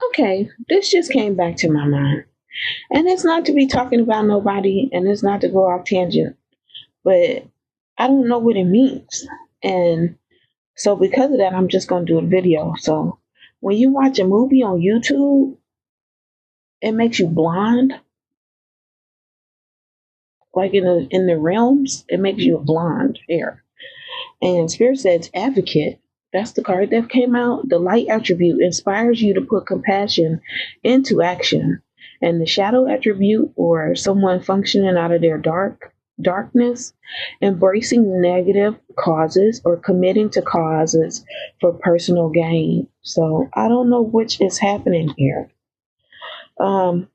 okay, this just came back to my mind. And it's not to be talking about nobody and it's not to go off tangent, but I don't know what it means. And so because of that, I'm just going to do a video. So when you watch a movie on YouTube, it makes you blonde. Like in the realms, it makes you a blonde hair. And Spirit says advocate. That's the card that came out. The light attribute inspires you to put compassion into action. And the shadow attribute, or someone functioning out of their darkness, embracing negative causes or committing to causes for personal gain. So I don't know which is happening here. The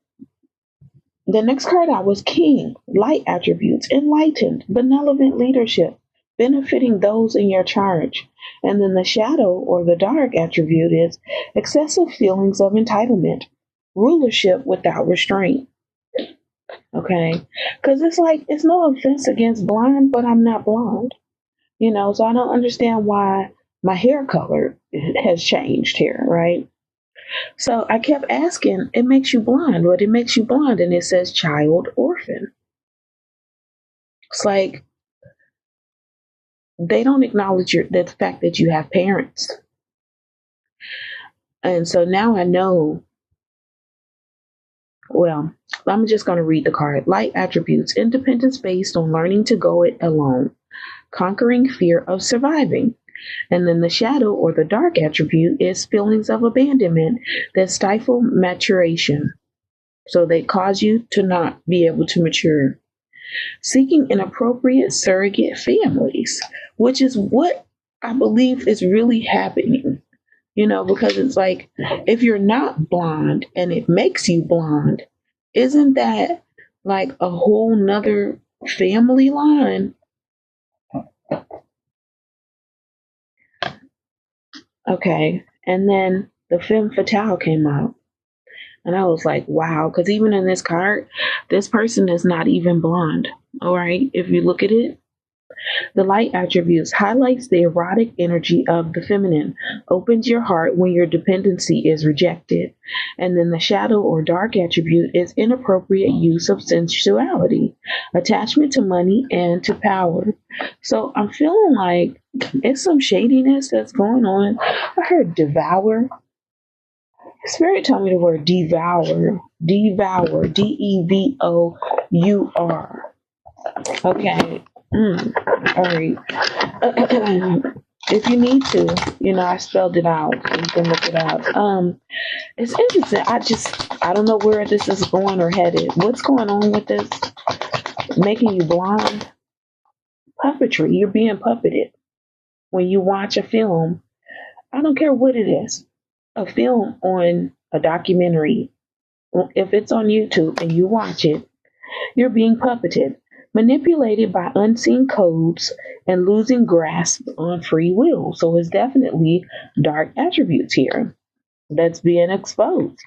next card out was King, light attributes, enlightened, benevolent leadership, benefiting those in your charge. And then the shadow or the dark attribute is excessive feelings of entitlement, rulership without restraint. Okay? Because it's like, it's no offense against blonde, but I'm not blonde. So I don't understand why my hair color has changed here, right? So I kept asking, it makes you blonde. What it makes you blonde? And it says child orphan. It's like they don't acknowledge the fact that you have parents. And so now I know, well, I'm just going to read the card. Light attributes, independence based on learning to go it alone, conquering fear of surviving. And then the shadow or the dark attribute is feelings of abandonment that stifle maturation. So they cause you to not be able to mature. Seeking inappropriate surrogate families, which is what I believe is really happening. Because it's like, if you're not blonde and it makes you blonde, isn't that like a whole nother family line? Okay. And then the femme fatale came out. And I was like, wow. Because even in this card, this person is not even blonde. All right. If you look at it, the light attributes highlights the erotic energy of the feminine, opens your heart when your dependency is rejected. And then the shadow or dark attribute is inappropriate use of sensuality, attachment to money and to power. So I'm feeling like it's some shadiness that's going on. I heard devour. Spirit told me the word devour. Devour. Devour. Okay. All right. If you need to, I spelled it out. You can look it up. It's interesting. I don't know where this is going or headed. What's going on with this? Making you blonde? Puppetry. You're being puppeted. When you watch a film, I don't care what it is. A film on a documentary. If it's on YouTube and you watch it, you're being puppeted, manipulated by unseen codes and losing grasp on free will. So it's definitely dark attributes here that's being exposed.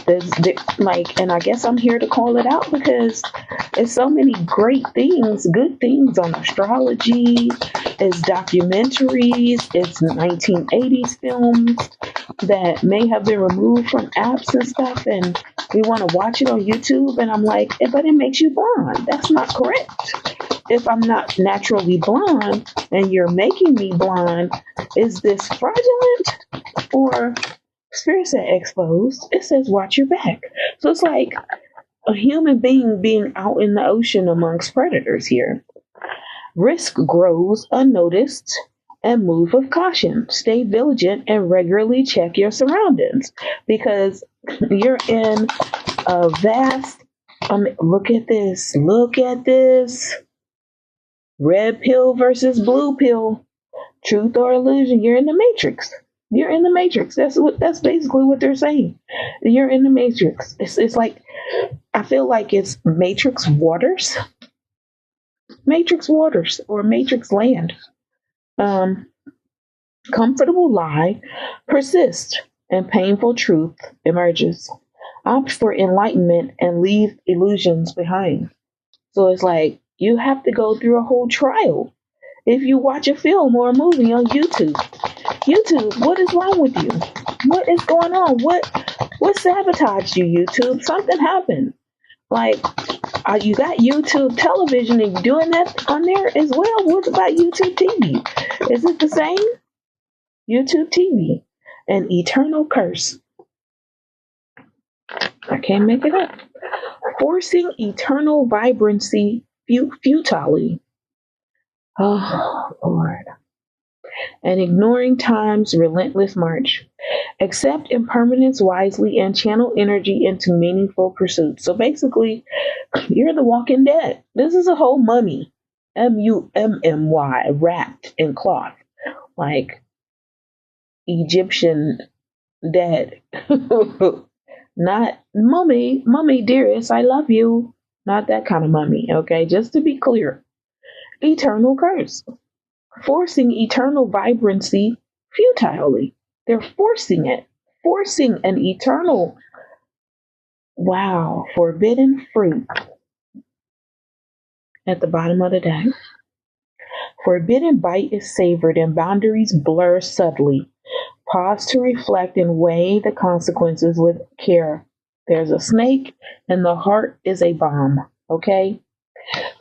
And I guess I'm here to call it out because there's so many great things, good things on astrology, it's documentaries, it's 1980s films that may have been removed from apps and stuff, and we want to watch it on YouTube, and I'm like, but it makes you blonde. That's not correct. If I'm not naturally blonde and you're making me blonde, is this fraudulent? Or Spirit said exposed. It says watch your back. So it's like a human being out in the ocean amongst predators here. Risk grows unnoticed and move with caution. Stay vigilant and regularly check your surroundings because you're in a vast, look at this. Red pill versus blue pill. Truth or illusion. You're in the matrix. You're in the matrix. That's basically what they're saying. You're in the matrix. It's like, I feel like it's matrix waters or matrix land. Comfortable lie persists and painful truth emerges. Opt for enlightenment and leave illusions behind. So it's like you have to go through a whole trial if you watch a film or a movie on YouTube. YouTube, what is wrong with you? What is going on? What sabotaged you, YouTube? Something happened. Like, you got YouTube television and you're doing that on there as well. What about YouTube TV? Is it the same? YouTube TV, an eternal curse. I can't make it up. Forcing eternal vibrancy futilely. Oh, Lord. And ignoring time's relentless march. Accept impermanence wisely and channel energy into meaningful pursuits. So basically, you're the walking dead. This is a whole mummy. mummy, wrapped in cloth. Like Egyptian dead. Not mummy dearest, I love you. Not that kind of mummy, okay? Just to be clear. Eternal curse. Forcing eternal vibrancy futilely. They're forcing it. Forcing an eternal, forbidden fruit. At the bottom of the deck. Forbidden bite is savored and boundaries blur subtly. Pause to reflect and weigh the consequences with care. There's a snake and the heart is a bomb, okay?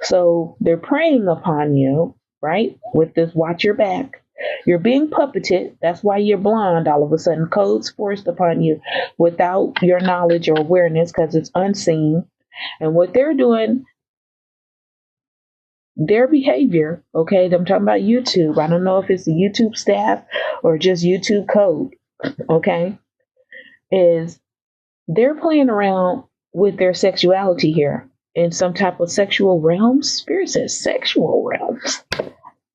So they're preying upon you, right? With this watch your back. You're being puppeted. That's why you're blonde all of a sudden. Codes forced upon you without your knowledge or awareness because it's unseen. And what they're doing, their behavior, okay, I'm talking about YouTube. I don't know if it's the YouTube staff or just YouTube code, okay, is they're playing around with their sexuality here in some type of sexual realms. Spirit says sexual realms.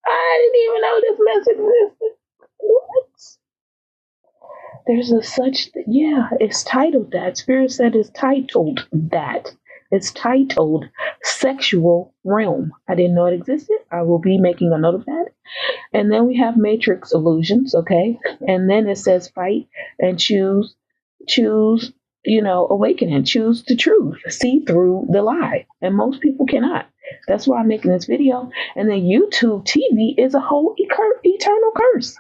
I didn't even know this mess existed. What? There's a such, it's titled that. Spirit said it's titled that. It's titled Sexual Realm. I didn't know it existed. I will be making a note of that. And then we have Matrix Illusions, okay? And then it says fight and choose, awakening. Choose the truth. See through the lie. And most people cannot. That's why I'm making this video. And then YouTube TV is a whole eternal curse.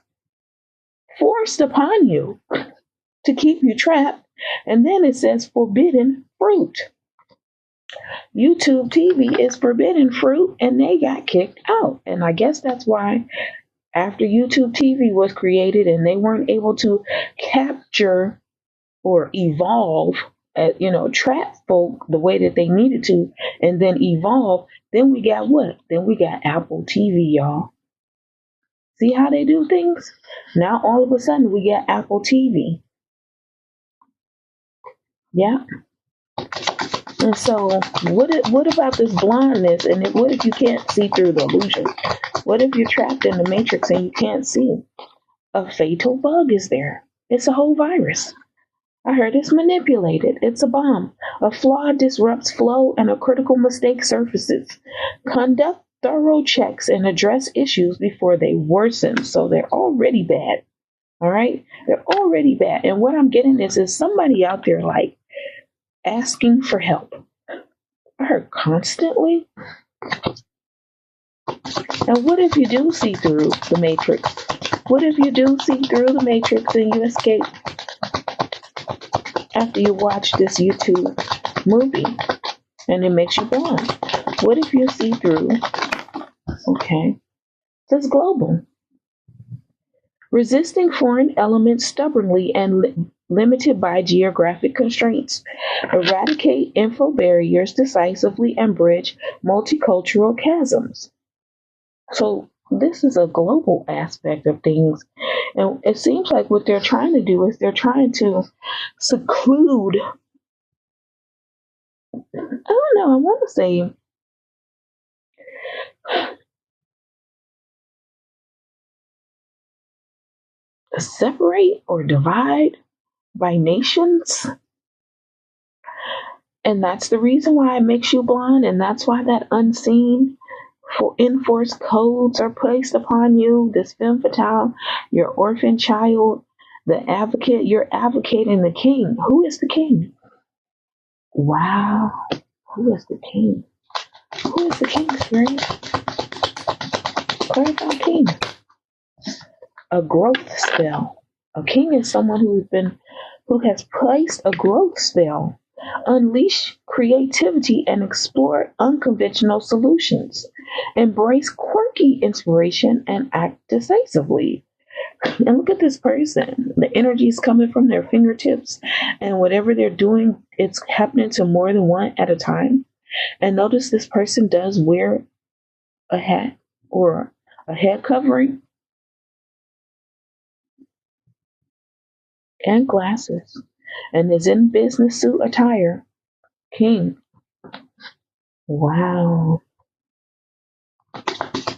Forced upon you to keep you trapped. And then it says forbidden fruit. YouTube TV is forbidden fruit and they got kicked out. And I guess that's why after YouTube TV was created and they weren't able to capture or evolve, trap folk the way that they needed to and then evolve, then we got what? Then we got Apple TV, y'all. See how they do things? Now all of a sudden we got Apple TV. Yeah. And so, what about this blindness? And what if you can't see through the illusion? What if you're trapped in the matrix and you can't see? A fatal bug is there. It's a whole virus. I heard it's manipulated. It's a bomb. A flaw disrupts flow and a critical mistake surfaces. Conduct thorough checks and address issues before they worsen. So they're already bad. All right? They're already bad. And what I'm getting is somebody out there like, asking for help. I heard constantly. And what if you do see through the matrix? What if you do see through the matrix and you escape after you watch this YouTube movie and it makes you blind? What if you see through? Okay. It's global. Resisting foreign elements stubbornly and limited by geographic constraints. Eradicate info barriers decisively and bridge multicultural chasms. So this is a global aspect of things. And it seems like what they're trying to do is they're trying to seclude, I don't know, I want to say, separate or divide by nations. And that's the reason why it makes you blind. And that's why that unseen enforced codes are placed upon you. This femme fatale, your orphan child, the advocate, you're advocating the king. Who is the king? Wow. Who is the king? Who is the king, Spirit? Clarify king. A growth spell. A king is someone who's been who has placed a growth spell. Unleash creativity and explore unconventional solutions. Embrace quirky inspiration and act decisively. And look at this person. The energy is coming from their fingertips, and whatever they're doing, it's happening to more than one at a time. And notice this person does wear a hat or a head covering and glasses and is in business suit attire. King. Wow.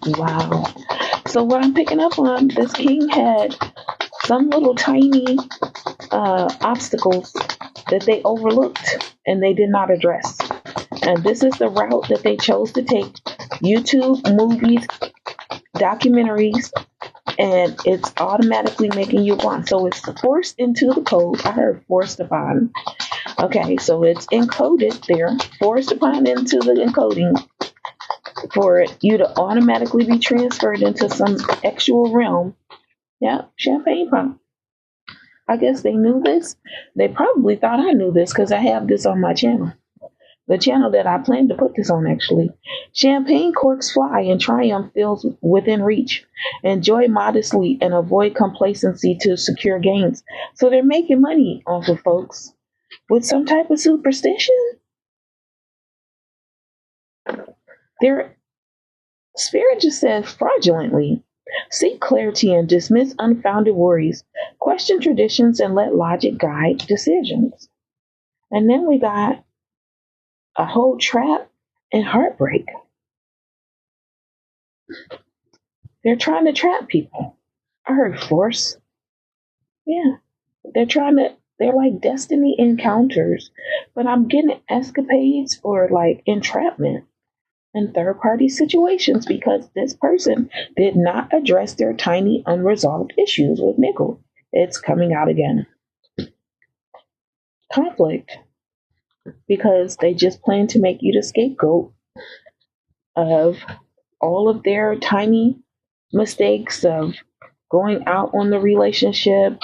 Wow. So what I'm picking up on, this king had some little tiny obstacles that they overlooked and they did not address. And this is the route that they chose to take. YouTube, movies, documentaries, and it's automatically making you blind. So it's forced into the code. I heard forced upon. Okay, so it's encoded there, forced upon into the encoding for you to automatically be transferred into some actual realm. Yeah, champagne pop. I guess they knew this. They probably thought I knew this because I have this on my channel. The channel that I plan to put this on, actually. Champagne corks fly and triumph feels within reach. Enjoy modestly and avoid complacency to secure gains. So they're making money off of folks with some type of superstition. Their spirit just says fraudulently. Seek clarity and dismiss unfounded worries. Question traditions and let logic guide decisions. And then we got a whole trap and heartbreak. They're trying to trap people. I heard force. Yeah. They're like destiny encounters, but I'm getting escapades or like entrapment in third party situations because this person did not address their tiny unresolved issues with Nickel. It's coming out again. Conflict, because they just plan to make you the scapegoat of all of their tiny mistakes of going out on the relationship,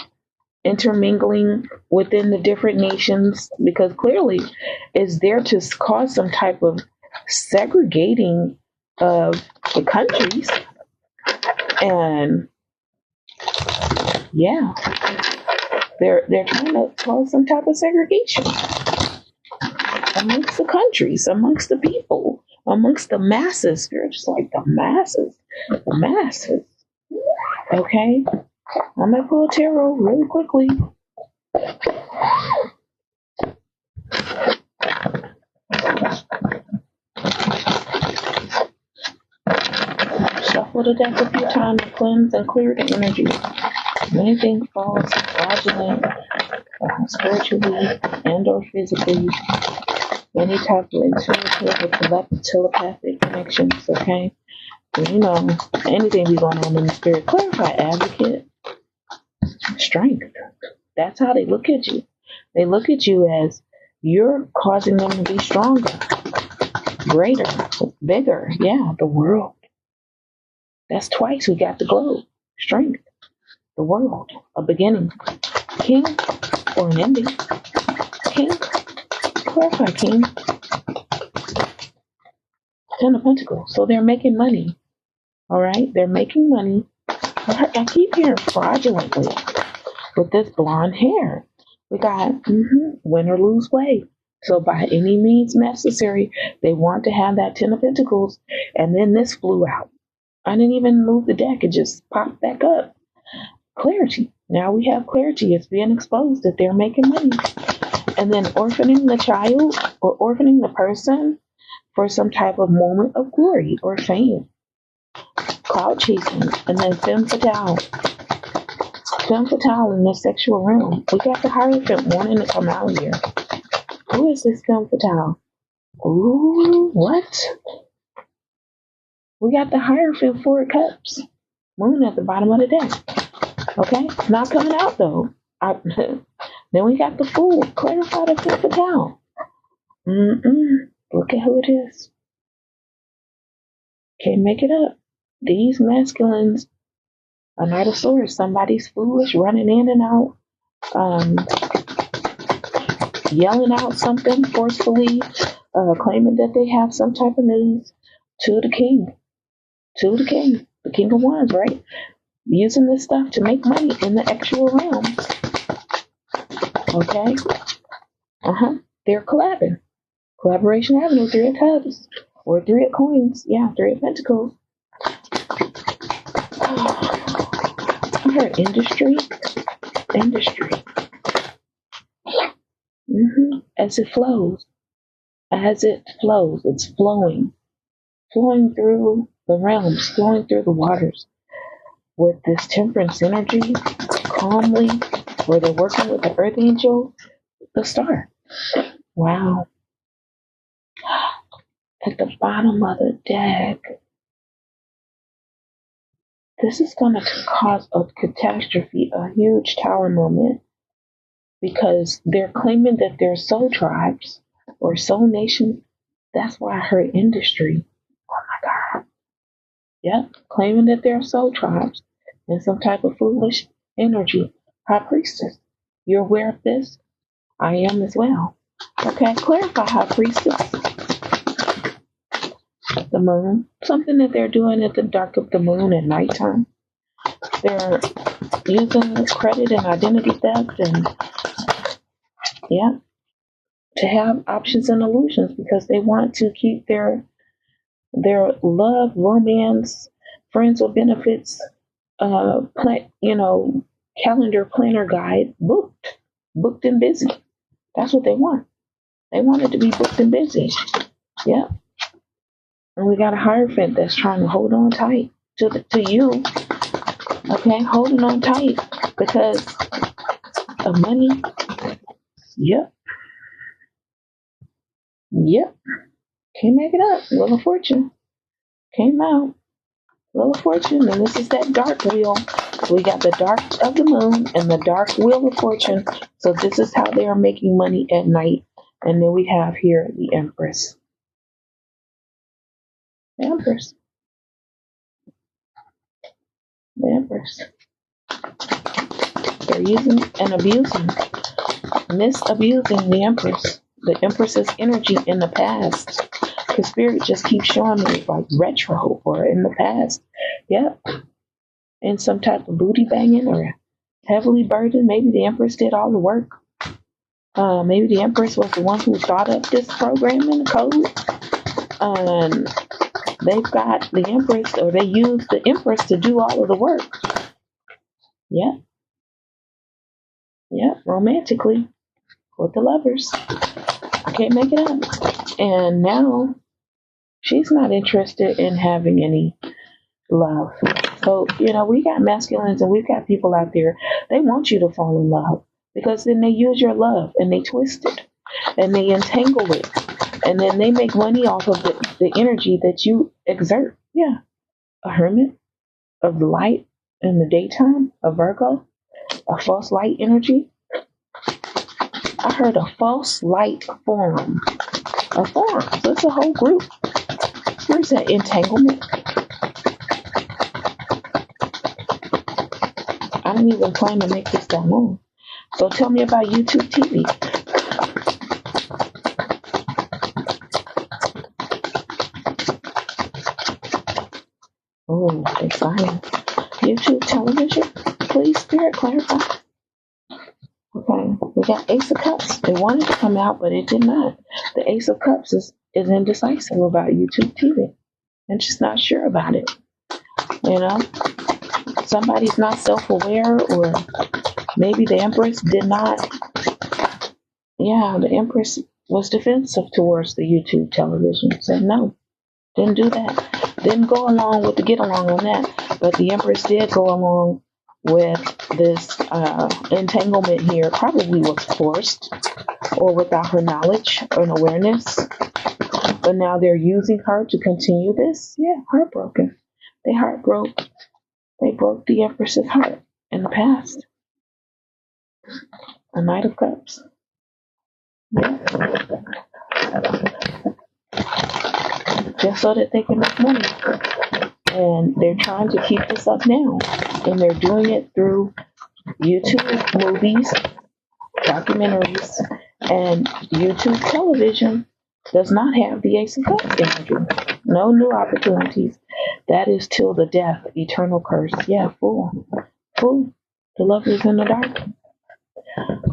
intermingling within the different nations, because clearly it's there to cause some type of segregating of the countries. And yeah, they're trying to cause some type of segregation amongst the countries, amongst the people, amongst the masses. They're just like the masses. Okay, I'm gonna pull tarot really quickly. Shuffle the deck a few times to cleanse and clear the energy. Anything false, fraudulent, spiritually and or physically, any type of intuitive or telepathic connections, okay? You know, anything be going on in the spirit. Clarify, advocate. Strength. That's how they look at you. They look at you as you're causing them to be stronger, greater, bigger. Yeah, the world. That's twice we got the globe. Strength. The world. A beginning. King or an ending. King. Clarify, King. Ten of Pentacles. So they're making money. All right? They're making money. I keep hearing fraudulently with this blonde hair. We got win or lose way. So by any means necessary, they want to have that Ten of Pentacles. And then this flew out. I didn't even move the deck. It just popped back up. Clarity. Now we have clarity. It's being exposed that they're making money. And then orphaning the child or orphaning the person for some type of moment of glory or fame. Cloud chasing. And then femme fatale. Femme fatale in the sexual realm. We got the Hierophant wanting to come out here. Who is this femme fatale? Ooh, what? We got the Hierophant, Four of Cups. Moon at the bottom of the deck. Okay? Not coming out, though. Then we got the Fool. Clarify the femme fatale. Look at who it is. Can't make it up. These masculines, a Knight of Swords. Somebody's foolish, running in and out. yelling out something forcefully, claiming that they have some type of news to the king, the king of wands, right? Using this stuff to make money in the actual realm. Okay? They're collabing. Collaboration Avenue, 3 of Cups. Or 3 of Coins. Yeah, 3 of Pentacles. I heard industry. As it flows. It's flowing. Flowing through the realms, flowing through the waters. With this temperance energy, calmly, where they're working with the earth angel, the star. Wow. At the bottom of the deck, this is going to cause a catastrophe, a huge tower moment, because they're claiming that they're soul tribes or soul nations. That's why I heard industry. Oh my God. Yep, claiming that they're soul tribes and some type of foolish energy. High priestess, you're aware of this? I am as well. Okay, clarify, High priestess. The moon, something that they're doing at the dark of the moon at nighttime. They're using credit and identity theft and to have options and illusions because they want to keep their love, romance, friends with benefits, calendar planner guide booked and busy. That's what they want. They want it to be booked and busy. Yeah. And we got a Hierophant that's trying to hold on tight to you. Okay, holding on tight because of money. Yep. Can't make it up. Wheel of Fortune came out. Wheel of Fortune, and this is that dark wheel. We got the dark of the moon and the dark wheel of fortune. So this is how they are making money at night. And then we have here the Empress. The Empress. They're using and abusing, misusing the Empress. The Empress's energy in the past. The spirit just keeps showing me like retro or in the past. Yep. In some type of booty banging or heavily burdened. Maybe the Empress did all the work. Maybe the Empress was the one who thought up this programming code. And they've got the Empress, or they use the Empress to do all of the work. Yeah. Romantically with the Lovers. I can't make it up. And now she's not interested in having any love. So, we got masculines and we've got people out there. They want you to fall in love because then they use your love and they twist it and they entangle it. And then they make money off of the energy that you exert. Yeah. A hermit of the light in the daytime, a Virgo, a false light energy. I heard a false light forum. A forum. So it's a whole group. Where's that entanglement? I didn't even plan to make this that long. So tell me about YouTube TV. Oh, exciting. YouTube television? Please, Spirit, clarify. Okay, we got Ace of Cups. They wanted to come out, but it did not. The Ace of Cups is indecisive about YouTube TV. And just not sure about it. Somebody's not self-aware, or maybe the Empress did not. Yeah, the Empress was defensive towards the YouTube television. Said no, didn't do that. Didn't go along with the get along on that. But the Empress did go along with this entanglement here. Probably was forced or without her knowledge and awareness. But now they're using her to continue this. Yeah, heartbroken. They broke the Empress's heart in the past. A Knight of Cups. Yeah. Just so that they can make money. And they're trying to keep this up now. And they're doing it through YouTube, movies, documentaries, And YouTube television does not have the Ace of Cups energy. No new opportunities. That is till the death, eternal curse. Yeah, fool. Fool. The lovers in the dark.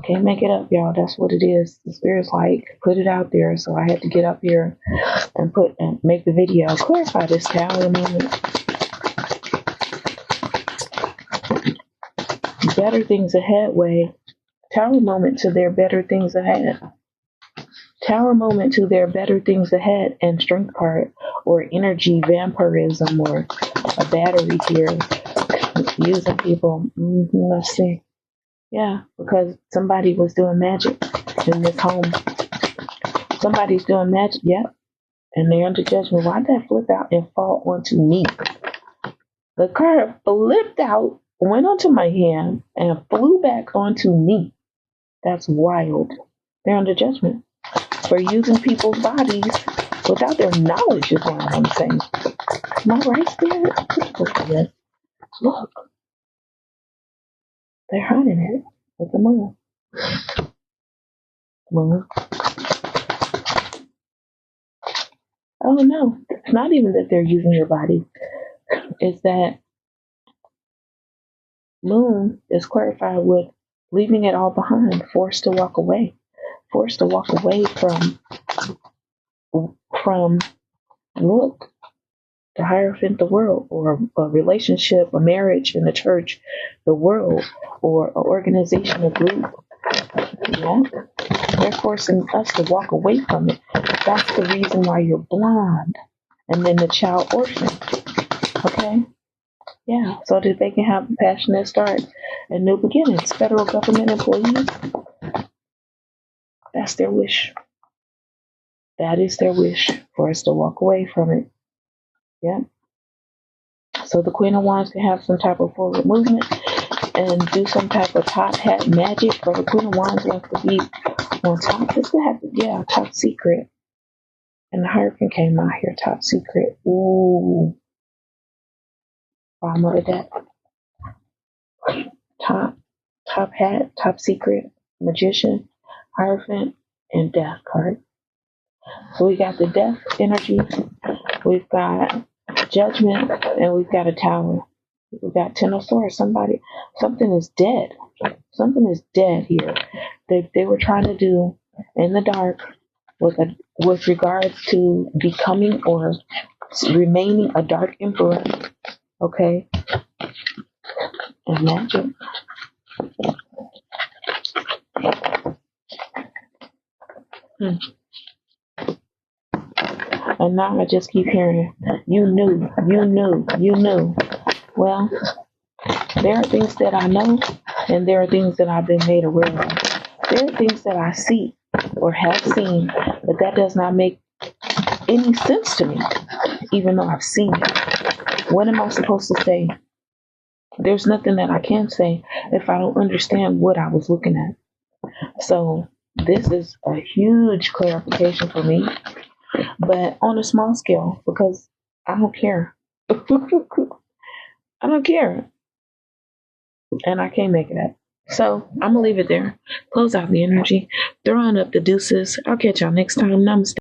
Can't make it up, y'all. That's what it is. The spirit's like, put it out there. So I had to get up here and make the video. Clarify this tower moment. Better things ahead way. Tower moment to their better things ahead. Tower moment to their better things ahead, and strength card or energy vampirism or a battery here. Using people. Let's see. Yeah, because somebody was doing magic in this home. Somebody's doing magic, yep. And they're under judgment. Why'd that flip out and fall onto me? The card flipped out, went onto my hand, and flew back onto me. That's wild. They're under judgment for using people's bodies without their knowledge is what I'm saying. Am I right, Spirit? Look. They're hiding it with the moon. Moon. Oh no, it's not even that they're using your body. It's that moon is clarified with leaving it all behind, forced to walk away. Forced to walk away from look, the Hierophant, the world, or a relationship, a marriage in the church, the world, or an organization, a group. Yeah. They're forcing us to walk away from it. That's the reason why you're blind. And then the child orphan. Okay? Yeah. So that they can have a passionate start and new beginnings. Federal government employees, that's their wish. That is their wish, for us to walk away from it. Yeah. So the Queen of Wands can have some type of forward movement and do some type of top hat magic. Or the Queen of Wands wants to be on top. This could happen. Yeah, top secret. And the Hierophant came out here, top secret. Ooh. Bottom of that. Top hat, top secret, magician, Hierophant, and death card. So we got the death energy. We've got judgment, and we've got a tower. We've got Ten of Swords. Something is dead. Something is dead here. They were trying to do in the dark with regards to becoming or remaining a dark emperor. Okay. And magic. And now I just keep hearing, you knew. Well, there are things that I know, and there are things that I've been made aware of. There are things that I see or have seen, but that does not make any sense to me, even though I've seen it. What am I supposed to say? There's nothing that I can say if I don't understand what I was looking at. So this is a huge clarification for me, but on a small scale, because I don't care. I don't care. And I can't make it up. So I'm going to leave it there. Close out the energy. Throwing up the deuces. I'll catch y'all next time. Namaste.